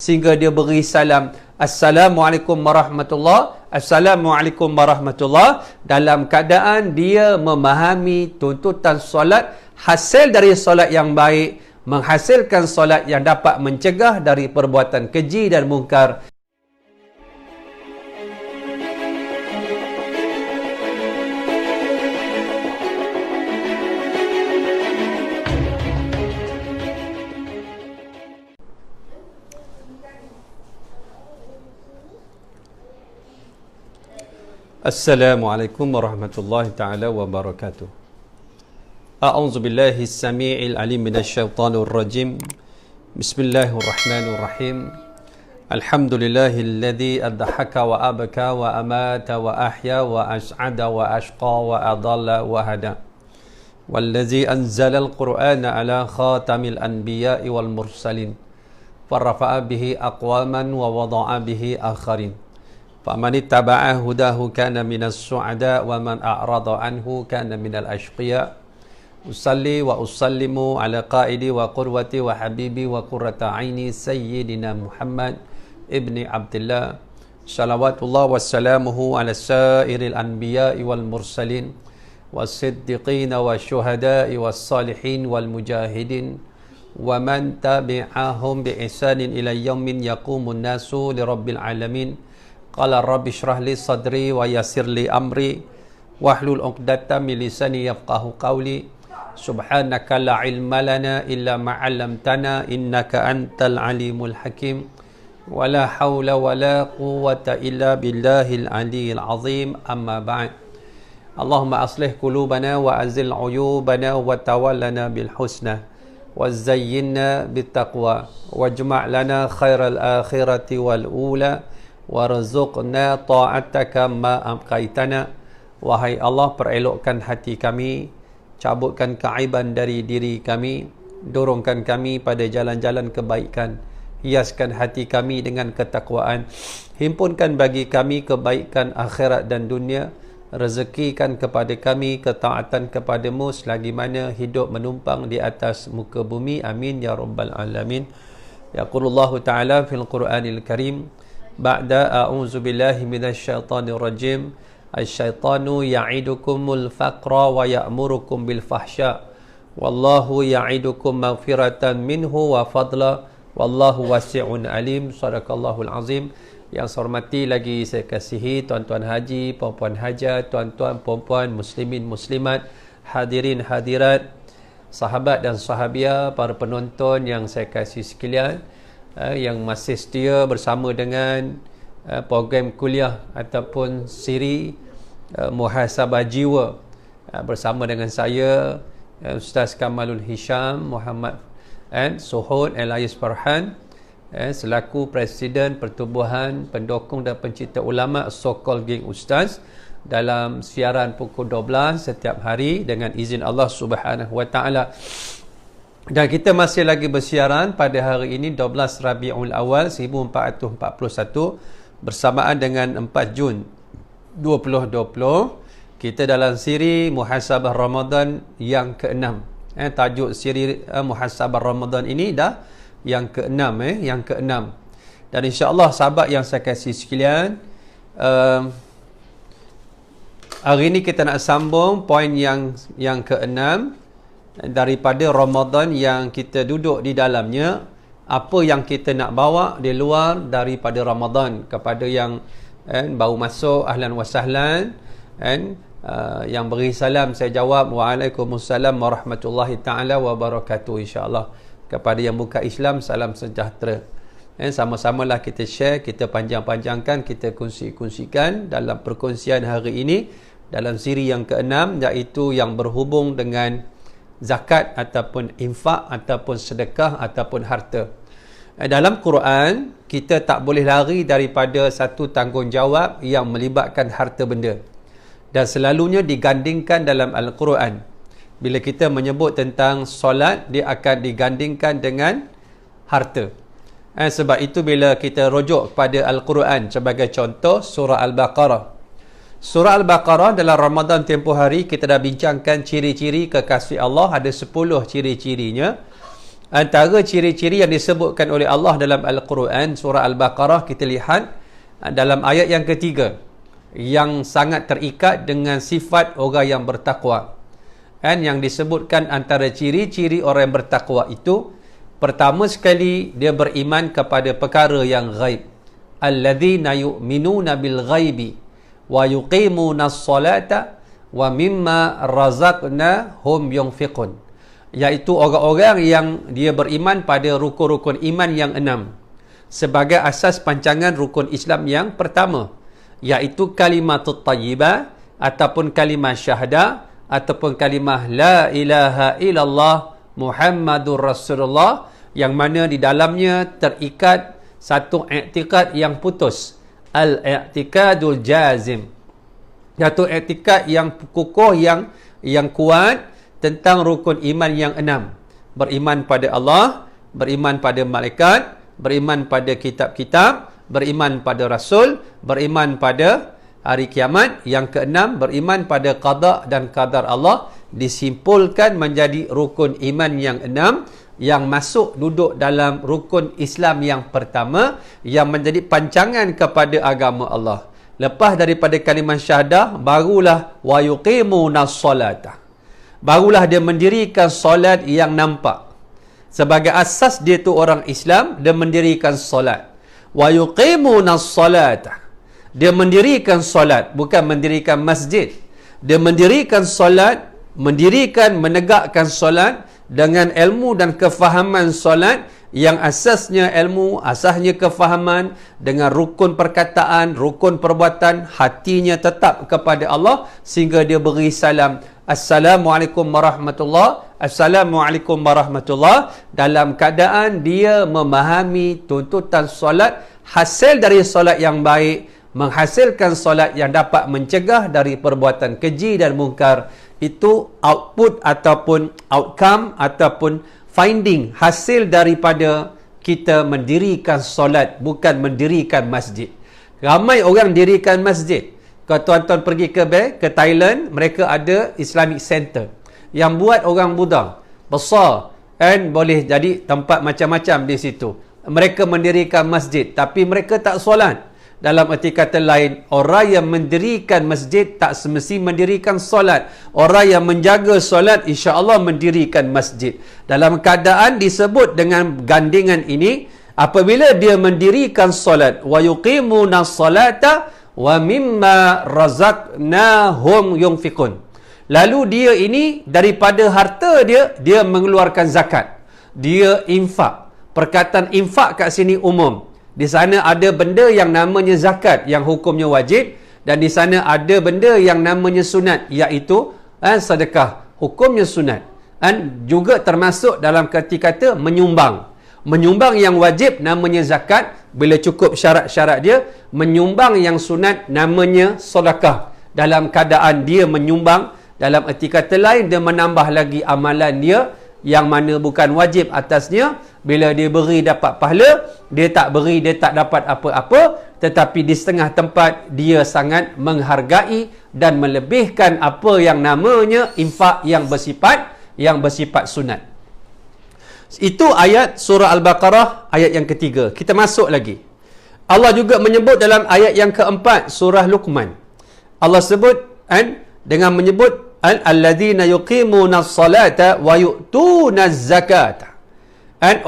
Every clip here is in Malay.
sehingga dia beri salam, Assalamualaikum warahmatullahi, Assalamualaikum warahmatullahi, dalam keadaan dia memahami tuntutan solat, hasil dari solat yang baik menghasilkan solat yang dapat mencegah dari perbuatan keji dan mungkar. Assalamualaikum warahmatullahi ta'ala wabarakatuh. A'udzu billahi as-sami'il 'alim minasyaitonir rajim. Bismillahirrahmanirrahim. Alhamdulillahilladzi adhaka wa abaka wa amata wa ahya wa as'ada wa ashqa wa adalla wa hada. Wallazi anzala al-Qur'ana 'ala khatamil anbiya'i wal mursalin. Farafa'a bihi aqwaman wa wada'a bihi akharin. فَمَنِ اتَّبَعَ هُدَاهُ كَانَ مِنَ السُّعَدَاءِ وَمَنْ أَعْرَضَ عَنْهُ كَانَ مِنَ الْأَشْقِيَاءِ أُصَلِّي وَأُسَلِّمُ عَلَى قَائِدِي وَقُرْوَتِي وَحَبِيبِي وَقُرَّةَ عَيْنِي سَيِّدِنَا مُحَمَّدٍ ابن عبد الله صلوات الله وسلامه على سائر الأنبياء والمرسلين والصديقين والشهداء والصالحين والمجاهدين ومن تبعهم بإحسان إلى يوم يقوم الناس لرب العالمين. Qala rabbi shrah li sadri wa yassir li amri wahlul 'uqdatam min lisani yafqahu qawli. Subhanaka la ilma lana illa ma 'allamtana innaka antal alimul hakim. Wala haula wala quwwata illa billahil aliyyil azim. Amma ba'd. Allahumma aslih qulubana wa azil 'uyubana wa tawallana bil husna wa zayyinna bit taqwa wajma' lana khairal akhirati wal ula warzuqna ta'ataka ma amqaitana. Wahai Allah, perelokkan hati kami, cabutkan keaiban dari diri kami, dorongkan kami pada jalan-jalan kebaikan, hiaskan hati kami dengan ketakwaan, himpunkan bagi kami kebaikan akhirat dan dunia, rezekikan kepada kami ketaatan kepadamu selagi mana hidup menumpang di atas muka bumi. Amin ya rabbal alamin. Yaqulullahu ta'ala fil Qur'anil Karim ba'da a'udzu billahi minasyaitonir rajim. Asyaitanu ya'idukumul faqra wa ya'murukum bil fahsya wallahu ya'idukum maghfiratan minhu wa fadla wallahu wasi'un alim. Sadaqallahul azim. Yang saya hormati lagi saya kasihi tuan-tuan haji, puan-puan hajat, tuan-tuan puan-puan muslimin muslimat, hadirin hadirat, sahabat dan sahabiah, para penonton yang saya kasih sekalian, yang masih setia bersama dengan program kuliah ataupun siri muhasabah jiwa bersama dengan saya, Ustaz Kamalul Hisham Muhammad Suhud Elias Farhan, selaku Presiden Pertubuhan Pendukung dan Pencipta Ulama So-Called Geng Ustaz, dalam siaran pukul 12 setiap hari dengan izin Allah Subhanahu Wa Taala. Dan kita masih lagi bersiaran pada hari ini 12 Rabiul Awal 1441 bersamaan dengan 4 Jun 2020. Kita dalam siri Muhasabah Ramadan yang ke-6. Tajuk siri Muhasabah Ramadan ini dah yang ke-6 yang ke-6. Dan insya-Allah sahabat yang saya kasih sekalian, hari ini kita nak sambung poin yang ke-6 daripada Ramadan yang kita duduk di dalamnya. Apa yang kita nak bawa di luar daripada Ramadan kepada yang baru masuk, ahlan wa sahlan, yang beri salam saya jawab waalaikumsalam warahmatullahi taala wabarakatuh insya-Allah. Kepada yang buka Islam, salam sejahtera. Sama-samalah kita share, kita panjang-panjangkan, kita kongsi-kongsikan dalam perkongsian hari ini dalam siri yang ke-6, iaitu yang berhubung dengan zakat ataupun infak ataupun sedekah ataupun harta. Dalam Quran, kita tak boleh lari daripada satu tanggungjawab yang melibatkan harta benda, dan selalunya digandingkan dalam Al-Quran. Bila kita menyebut tentang solat, dia akan digandingkan dengan harta. Sebab itu bila kita rujuk kepada Al-Quran, sebagai contoh surah Al-Baqarah. Surah Al-Baqarah dalam Ramadan tempoh hari kita dah bincangkan ciri-ciri kekasih Allah, ada 10 ciri-cirinya. Antara ciri-ciri yang disebutkan oleh Allah dalam Al-Quran, surah Al-Baqarah, kita lihat dalam ayat yang ketiga, yang sangat terikat dengan sifat orang yang bertakwa. Yang disebutkan antara ciri-ciri orang yang bertakwa itu, pertama sekali, dia beriman kepada perkara yang ghaib. Alladzina yu'minuna bil ghaibi wa yuqimuna as-salata wa mimma razaqnahum yunfiqun. Iaitu orang-orang yang dia beriman pada rukun-rukun iman yang 6 sebagai asas pancangan rukun Islam yang pertama, iaitu kalimatut tayyibah ataupun kalimah syahadah ataupun kalimah la ilaha illallah Muhammadur Rasulullah, yang mana di dalamnya terikat satu i'tikad yang putus, al-i'tikadul jazim, iaitu i'tikad yang kukuh, yang kuat tentang rukun iman yang 6. Beriman pada Allah, beriman pada malaikat, beriman pada kitab-kitab, beriman pada Rasul, beriman pada hari kiamat. Yang keenam, beriman pada qada dan qadar Allah, disimpulkan menjadi rukun iman yang 6 yang masuk duduk dalam rukun Islam yang pertama, yang menjadi pancangan kepada agama Allah. Lepas daripada kalimah syahadah, barulah wa yuqimunas salata, barulah dia mendirikan solat yang nampak. Sebagai asas dia tu orang Islam, dia mendirikan solat. Wa yuqimunas salata, dia mendirikan solat, bukan mendirikan masjid. Dia mendirikan solat, menegakkan solat dengan ilmu dan kefahaman solat yang asasnya ilmu, asasnya kefahaman, dengan rukun perkataan, rukun perbuatan, hatinya tetap kepada Allah sehingga dia beri salam, Assalamualaikum warahmatullahi, Assalamualaikum warahmatullahi, dalam keadaan dia memahami tuntutan solat, hasil dari solat yang baik menghasilkan solat yang dapat mencegah dari perbuatan keji dan mungkar. Itu output ataupun outcome ataupun finding, hasil daripada kita mendirikan solat, bukan mendirikan masjid. Ramai orang dirikan masjid. Kalau tuan-tuan pergi ke Thailand, mereka ada Islamic Center yang buat orang Buddha besar, dan boleh jadi tempat macam-macam di situ. Mereka mendirikan masjid, tapi mereka tak solat. Dalam erti kata lain, orang yang mendirikan masjid tak semesti mendirikan solat. Orang yang menjaga solat, insya-Allah mendirikan masjid. Dalam keadaan disebut dengan gandingan ini, apabila dia mendirikan solat, wa yuqimunas salata wa mimma razaqnahum yunfiqun. Lalu dia ini daripada harta dia mengeluarkan zakat. Dia infak. Perkataan infak kat sini umum. Di sana ada benda yang namanya zakat yang hukumnya wajib, dan di sana ada benda yang namanya sunat, iaitu sedekah, hukumnya sunat. Dan juga termasuk dalam kata menyumbang. Menyumbang yang wajib namanya zakat, bila cukup syarat-syarat dia. Menyumbang yang sunat namanya sedekah. Dalam keadaan dia menyumbang, dalam erti kata lain, dia menambah lagi amalan dia yang mana bukan wajib atasnya. Bila dia beri dapat pahala, dia tak beri dia tak dapat apa-apa. Tetapi di setengah tempat dia sangat menghargai dan melebihkan apa yang namanya infak yang bersifat sunat. Itu ayat surah Al-Baqarah, ayat yang ketiga. Kita masuk lagi. Allah juga menyebut dalam ayat yang keempat, surah Luqman. Allah sebut dengan menyebut alladzina yuqimunas salata wa yu'tunaz zakata.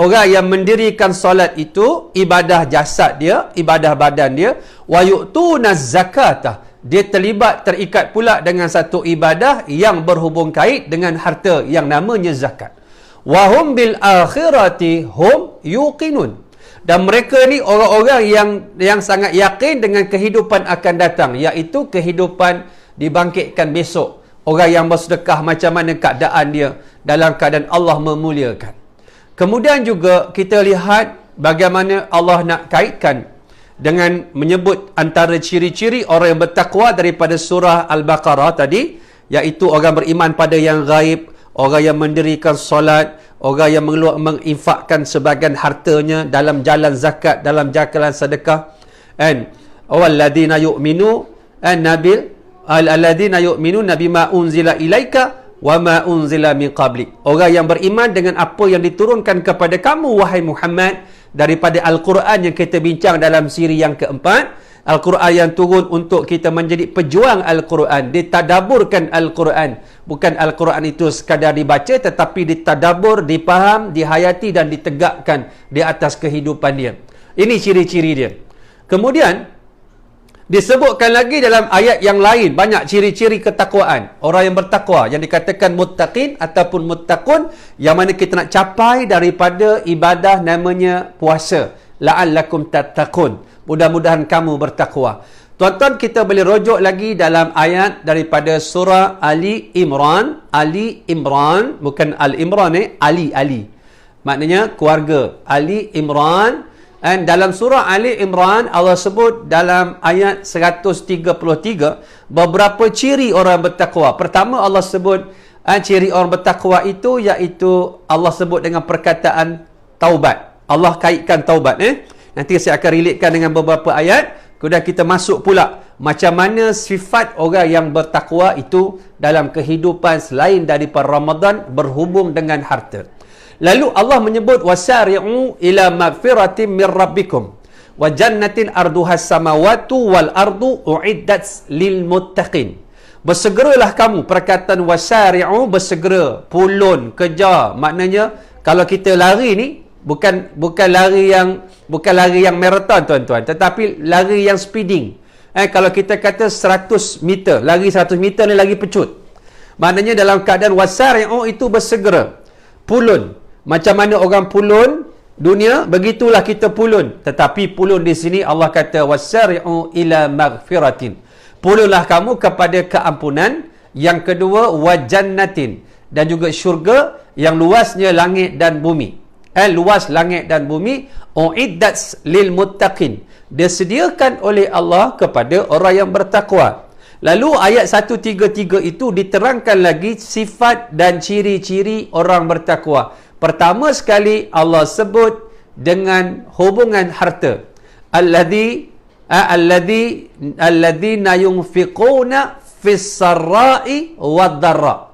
Orang yang mendirikan solat itu ibadah jasad dia, ibadah badan dia, wa yu'tunaz zakata, dia terikat pula dengan satu ibadah yang berhubung kait dengan harta yang namanya zakat. Wa hum bil akhirati hum yuqinun, dan mereka ni orang-orang yang sangat yakin dengan kehidupan akan datang, iaitu kehidupan dibangkitkan besok. Orang yang bersedekah macam mana keadaan dia dalam keadaan Allah memuliakan. Kemudian juga kita lihat bagaimana Allah nak kaitkan dengan menyebut antara ciri-ciri orang yang bertakwa daripada surah Al-Baqarah tadi, iaitu orang beriman pada yang gaib, orang yang mendirikan solat, orang yang menginfakkan sebahagian hartanya dalam jalan zakat, dalam jalan sedekah. Walladzina yu'minu nabil alladzina yu'minuna bima unzila ilaika wa ma unzila min qablik. Orang yang beriman dengan apa yang diturunkan kepada kamu wahai Muhammad daripada Al-Quran yang kita bincang dalam siri yang keempat. Al-Quran yang turun untuk kita menjadi pejuang Al-Quran, ditadaburkan Al-Quran. Bukan Al-Quran itu sekadar dibaca, tetapi ditadabur, dipaham, dihayati dan ditegakkan di atas kehidupan dia. Ini ciri-ciri dia. Kemudian disebutkan lagi dalam ayat yang lain banyak ciri-ciri ketakwaan. Orang yang bertakwa, yang dikatakan muttaqin ataupun muttaqun, yang mana kita nak capai daripada ibadah namanya puasa. La'allakum tattaqun. Mudah-mudahan kamu bertakwa. Tuan-tuan, kita boleh rujuk lagi dalam ayat daripada surah Ali Imran. Ali Imran, bukan Al-Imran Ali. Maknanya keluarga. Ali Imran. Dan dalam surah Ali Imran, Allah sebut dalam ayat 133 beberapa ciri orang bertakwa. Pertama, Allah sebut ciri orang bertakwa itu, iaitu Allah sebut dengan perkataan taubat. Allah kaitkan taubat. Nanti saya akan relatekan dengan beberapa ayat. Kemudian kita masuk pula macam mana sifat orang yang bertakwa itu dalam kehidupan selain daripada Ramadan berhubung dengan harta. Lalu Allah menyebut wasari'u ila magfiratin min rabbikum wa jannatin arduhas samawati wal ardu uiddat lil muttaqin. Bersegeralah kamu, perkataan wasari'u, bersegera, pulun, kejar. Maknanya kalau kita lari ni bukan lari yang maraton tuan-tuan, tetapi lari yang speeding. Kalau kita kata 100 meter, lari 100 meter ni lagi pecut. Maknanya dalam keadaan wasari'u itu bersegera, pulun. Macam mana orang pulun dunia, begitulah kita pulun. Tetapi pulun di sini Allah kata wasari'u ila maghfiratin. Pulunlah kamu kepada keampunan. Yang kedua wajannatin, dan juga syurga yang luasnya langit dan bumi. Luas langit dan bumi. Uiddat lil muttaqin, disediakan oleh Allah kepada orang yang bertakwa. Lalu ayat 133 itu diterangkan lagi sifat dan ciri-ciri orang bertakwa. Pertama sekali Allah sebut dengan hubungan harta. Alladzina yunfiquna fis sarra'i wad dharra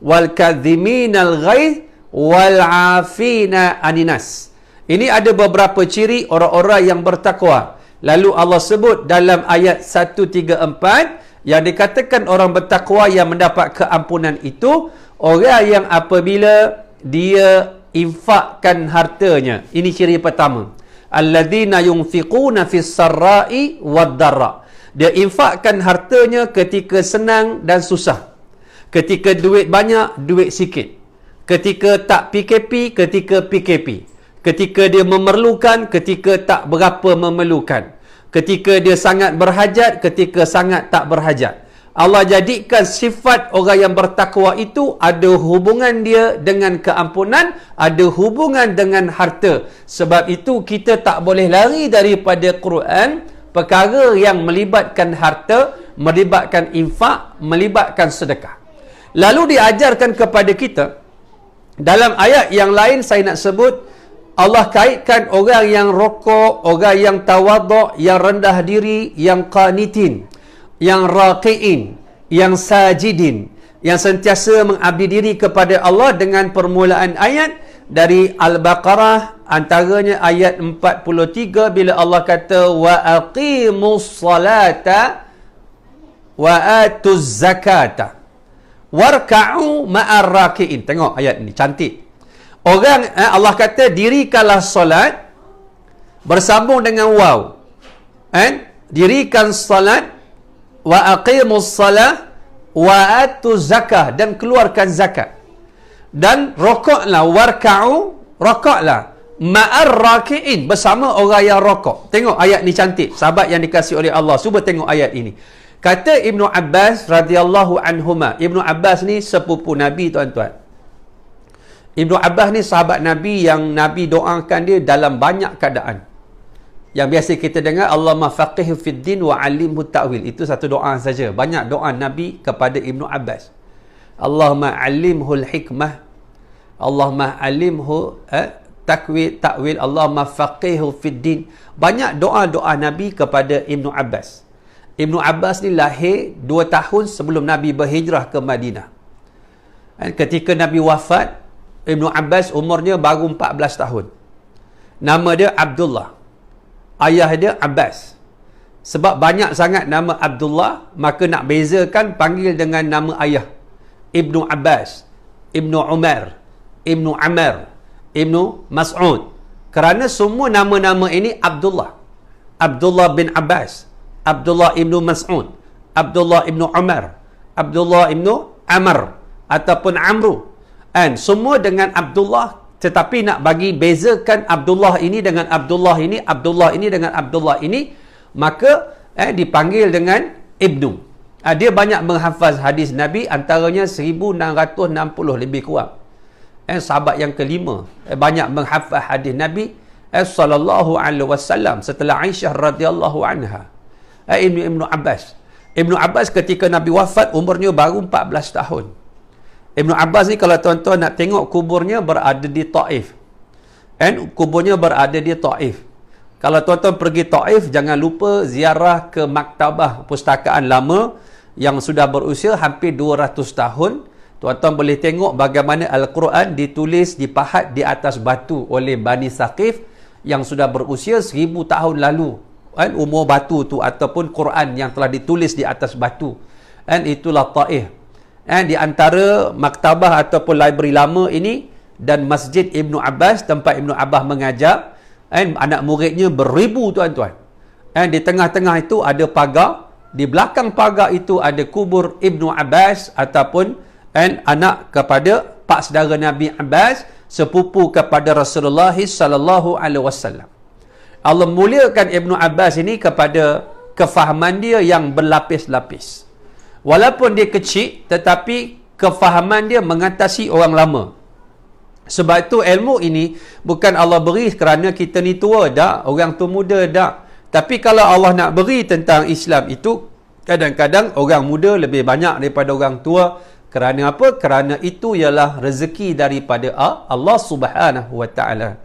wal kadhiminal ghaidh wal 'afina 'anil nas. Ini ada beberapa ciri orang-orang yang bertakwa. Lalu Allah sebut dalam ayat 134 yang dikatakan orang bertakwa yang mendapat keampunan itu orang yang apabila dia infakkan hartanya. Ini ciri pertama. Alladzina yunfiquna fis sarra'i wad dharra. Dia infakkan hartanya ketika senang dan susah. Ketika duit banyak, duit sikit. Ketika tak PKP, ketika PKP. Ketika dia memerlukan, ketika tak berapa memerlukan. Ketika dia sangat berhajat, ketika sangat tak berhajat. Allah jadikan sifat orang yang bertakwa itu ada hubungan dia dengan keampunan, ada hubungan dengan harta. Sebab itu kita tak boleh lari daripada Quran perkara yang melibatkan harta, melibatkan infak, melibatkan sedekah. Lalu diajarkan kepada kita dalam ayat yang lain, saya nak sebut Allah kaitkan orang yang rokok, orang yang tawaduk, yang rendah diri, yang qanitin, yang raqi'in, yang sajidin, yang sentiasa mengabdi diri kepada Allah dengan permulaan ayat dari Al-Baqarah, antaranya ayat 43 bila Allah kata wa aqimus salata wa atuz zakata warka'u ma'ar raqi'in. Tengok ayat ni cantik. Orang Allah kata dirikanlah solat bersambung dengan waw. Dirikan solat wa aqimus salah wa atuz zakah, dan keluarkan zakat. Dan rokoklah, warka'u, rokoklah ma'ar raki'in, bersama orang yang rokok. Tengok ayat ni cantik. Sahabat yang dikasihi oleh Allah, cuba tengok ayat ini. Kata Ibnu Abbas radhiyallahu anhuma. Ibnu Abbas ni sepupu Nabi tuan-tuan. Ibnu Abbas ni sahabat Nabi yang Nabi doakan dia dalam banyak keadaan. Yang biasa kita dengar, Allahumma faqihhu fid din wa 'allimhu ta'wil. Itu satu doa saja. Banyak doa Nabi kepada Ibnu Abbas. Allahumma 'allimhul hikmah. Allahumma 'allimhu ta'wil. Allahumma faqihhu fid din. Banyak doa-doa Nabi kepada Ibnu Abbas. Ibnu Abbas ni lahir 2 tahun sebelum Nabi berhijrah ke Madinah. Ketika Nabi wafat, Ibnu Abbas umurnya baru 14 tahun. Nama dia Abdullah. Ayah dia Abbas. Sebab banyak sangat nama Abdullah, maka nak bezakan panggil dengan nama ayah. Ibnu Abbas, Ibnu Umar, Ibnu Amr, Ibnu Mas'ud. Kerana semua nama-nama ini Abdullah. Abdullah bin Abbas, Abdullah ibnu Mas'ud, Abdullah ibnu Umar, Abdullah ibnu Amr ataupun Amru. And semua dengan Abdullah, tetapi nak bagi bezakan Abdullah ini dengan Abdullah ini, Abdullah ini dengan Abdullah ini, maka dipanggil dengan Ibnu. Dia banyak menghafaz hadis Nabi, antaranya 1660 lebih kurang. Sahabat yang kelima banyak menghafaz hadis Nabi sallallahu alaihi wasallam setelah Aisyah radhiyallahu anha. Ibnu Abbas. Ibnu Abbas ketika Nabi wafat umurnya baru 14 tahun. Ibnu Abbas ni kalau tuan-tuan nak tengok kuburnya berada di Taif. Kuburnya berada di Taif. Kalau tuan-tuan pergi Taif, jangan lupa ziarah ke maktabah pustakaan lama yang sudah berusia hampir 200 tahun. Tuan-tuan boleh tengok bagaimana Al-Quran ditulis, dipahat di atas batu oleh Bani Saqif yang sudah berusia 1000 tahun lalu. Umur batu tu ataupun Quran yang telah ditulis di atas batu. Itulah Taif. Di antara maktabah ataupun library lama ini dan Masjid Ibnu Abbas, tempat Ibnu Abbas mengajar, anak muridnya beribu tuan-tuan. Di tengah-tengah itu ada pagar. Di belakang pagar itu ada kubur Ibnu Abbas ataupun anak kepada pak saudara Nabi Abbas, sepupu kepada Rasulullah sallallahu alaihi wasallam. Allah muliakan Ibnu Abbas ini kepada kefahaman dia yang berlapis-lapis. Walaupun dia kecil, tetapi kefahaman dia mengatasi orang lama. Sebab itu ilmu ini bukan Allah beri kerana kita ni tua dah, orang tu muda dah. Tapi kalau Allah nak beri tentang Islam itu, kadang-kadang orang muda lebih banyak daripada orang tua. Kerana apa? Kerana itu ialah rezeki daripada Allah Subhanahu wa taala.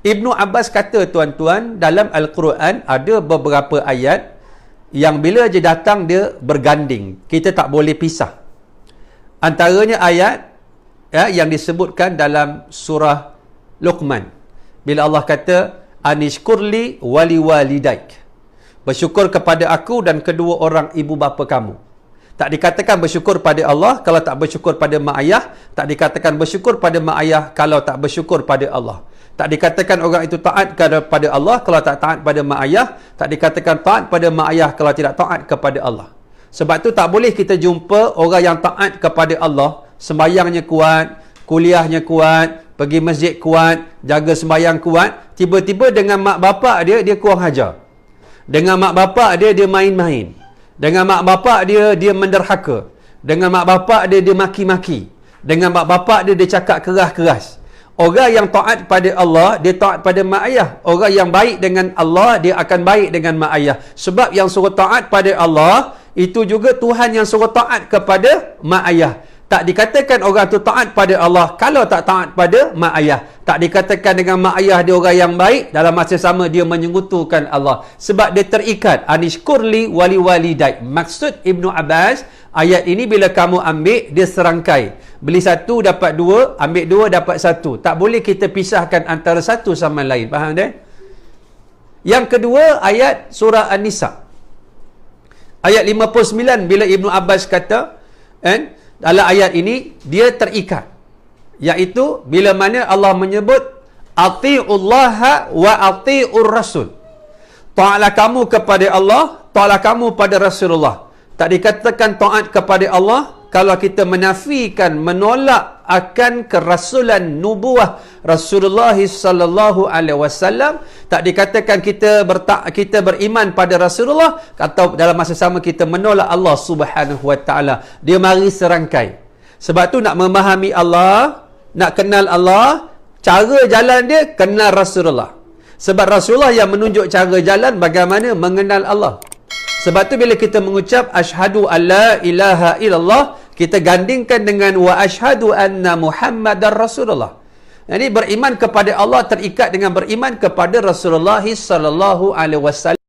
Ibnu Abbas kata tuan-tuan, dalam Al-Quran ada beberapa ayat yang bila je datang dia berganding. Kita tak boleh pisah. Antaranya ayat yang disebutkan dalam surah Luqman. Bila Allah kata, Anishkurli wali walidaik. Bersyukur kepada aku dan kedua orang ibu bapa kamu. Tak dikatakan bersyukur pada Allah kalau tak bersyukur pada mak ayah. Tak dikatakan bersyukur pada mak ayah kalau tak bersyukur pada Allah. Tak dikatakan orang itu taat kepada Allah kalau tak taat pada mak ayah. Tak dikatakan taat pada mak ayah kalau tidak taat kepada Allah. Sebab tu tak boleh kita jumpa orang yang taat kepada Allah, sembahyangnya kuat, kuliahnya kuat, pergi masjid kuat, jaga sembahyang kuat, tiba-tiba dengan mak bapak dia kurang ajar. Dengan mak bapak dia main-main. Dengan mak bapak dia menderhaka. Dengan mak bapak dia maki-maki. Dengan mak bapak dia cakap keras-keras. Orang yang taat pada Allah, dia taat pada mak ayah. Orang yang baik dengan Allah, dia akan baik dengan mak ayah. Sebab yang suruh taat pada Allah, itu juga Tuhan yang suruh taat kepada mak ayah. Tak dikatakan orang tu taat pada Allah kalau tak taat pada mak ayah. Tak dikatakan dengan mak ayah dia orang yang baik, dalam masa sama dia menyekutukan Allah. Sebab dia terikat. Anishkurli wali walidaik. Maksud Ibnu Abbas, ayat ini bila kamu ambil, dia serangkai. Beli satu dapat dua, ambil dua dapat satu. Tak boleh kita pisahkan antara satu sama lain. Faham tak? Yang kedua, ayat surah An-Nisa. Ayat 59 bila Ibnu Abbas kata, dalam ayat ini dia terikat, iaitu bila mana Allah menyebut atiullaha wa atiur rasul. Taatlah kamu kepada Allah, taatlah kamu pada Rasulullah. Tak dikatakan taat kepada Allah kalau kita menafikan, menolak akan kerasulan nubuah Rasulullah sallallahu alaihi wasallam. Tak dikatakan kita beriman pada Rasulullah atau dalam masa sama kita menolak Allah Subhanahu wa taala. Dia mari serangkai. Sebab tu nak memahami Allah, nak kenal Allah, cara jalan dia kenal Rasulullah. Sebab Rasulullah yang menunjuk cara jalan bagaimana mengenal Allah. Sebab tu bila kita mengucap asyhadu alla ilaha illallah, kita gandingkan dengan wa asyhadu anna Muhammadar Rasulullah. Jadi beriman kepada Allah terikat dengan beriman kepada Rasulullah sallallahu alaihi wasallam.